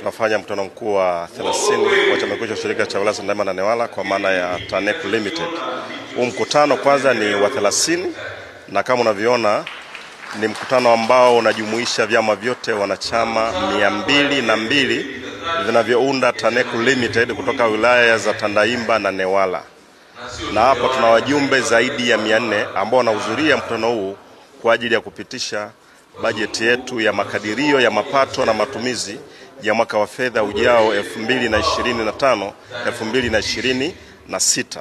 tunafanya mkutano mkuu wa 30 wa chama kikuu cha ushirika cha wilaya Tandahimba na Newala kwa maana ya TANECU Limited. Huu mkutano kwanza ni wa 30 na kama unavyoona ni mkutano ambao unajumuisha vyama vyote wanachama 202 vinavyounda TANECU Limited kutoka wilaya za Tandahimba na Newala. Na hapa tuna wajumbe zaidi ya 400 ambao wanahudhuria mkutano huu kwa ajili ya kupitisha bajeti yetu ya makadirio ya mapato na matumizi ya mwaka wa fedha ujao 2025-2026.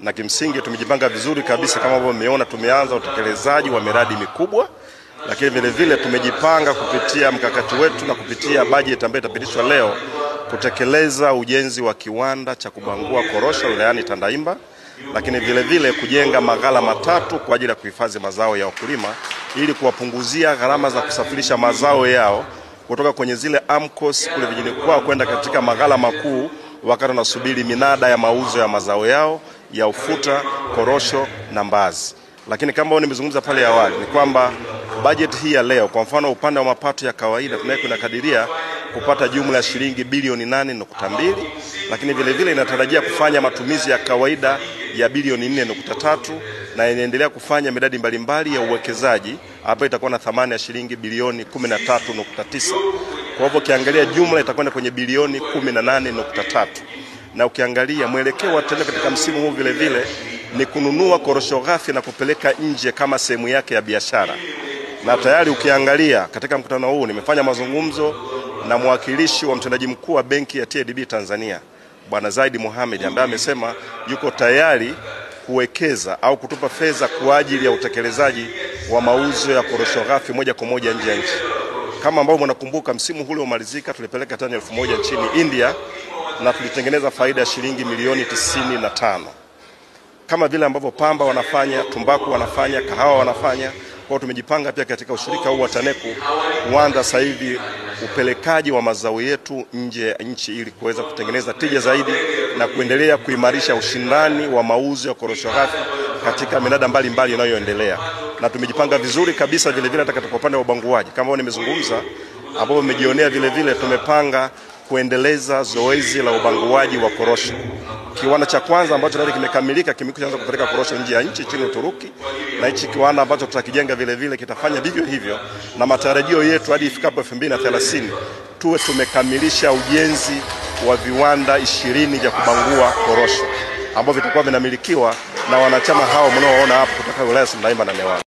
Na kimsingi tumejipanga vizuri kabisa, kama ambavyo mmeona tumeanza utekelezaji wa miradi mikubwa, lakini vile vile tumejipanga kupitia mkakati wetu na kupitia bajeti ambayo itapitishwa leo kutekeleza ujenzi wa kiwanda cha kubangua korosho wilayani Tandahimba, lakini vile vile kujenga maghala matatu kwa ajili ya kuhifadhi mazao ya wakulima ili kuwapunguzia gharama za kusafirisha mazao yao kutoka kwenye zile AMCOS kule vijijini kwao kwenda katika maghala makuu wakati wanasubiri minada ya mauzo ya mazao yao ya ufuta, korosho na mbaazi. Lakini kama nimezungumza pale awali ni kwamba bajeti hii ya leo, kwa mfano upande wa mapato ya kawaida tunakadiria kupata jumla ya shilingi bilioni 8.2, lakini vile vile inatarajia kufanya matumizi ya kawaida ya bilioni 4.3 na inaendelea kufanya miradi mbalimbali ya uwekezaji ambayo itakuwa na thamani ya shilingi bilioni 13.9. Kwa hivyo ukiangalia jumla itakwenda kwenye bilioni 18.3. Na ukiangalia mwelekeo wa tena katika msimu huu vile vile ni kununua korosho ghafi na kupeleka nje kama sehemu yake ya biashara. Na tayari ukiangalia katika mkutano huu nimefanya mazungumzo na mwakilishi wa mtendaji mkuu wa benki ya TADB Tanzania, Bwana Zaidi Mohamed, ambaye amesema yuko tayari kuwekeza au kutupa fedha kwa ajili ya utekelezaji wa mauzo ya korosho ghafi moja kwa moja nje ya nchi. Kama ambao mnakumbuka msimu ule umalizika tulipeleka tani 1000 nchini India na tulitengeneza faida ya shilingi milioni 95. Kama vile ambavyo pamba wanafanya, tumbaku wanafanya, kahawa wanafanya. Kwa tumejipanga pia katika ushirika huu wa TANECU kuanza sasa hivi upelekaji wa mazao yetu nje ya nchi ili kuweza kutengeneza tija zaidi na kuendelea kuimarisha ushindani wa mauzo ya korosho ghafi katika minada mbalimbali inayoendelea. Na tumejipanga vizuri kabisa vile vile hata katika upande wa ubanguaji kama ambao nimezungumza, ambao mmejionea vile vile tumepanga kuendeleza zoezi la ubanguaji wa korosho. Kiwanda cha kwanza ambacho tayari kimekamilika kimekuanza kupeleka korosho nje ya nchi chini Uturuki, na hichi kiwanda ambacho tutakijenga vile vile kitafanya vivyo hivyo, na matarajio yetu hadi ifikapo 2030 tuwe tumekamilisha ujenzi wa viwanda 20 vya kubangua korosho ambavyo vitakuwa vinamilikiwa na wanachama hao mnaoona hapo kutoka wilaya Tandahimba na Newala.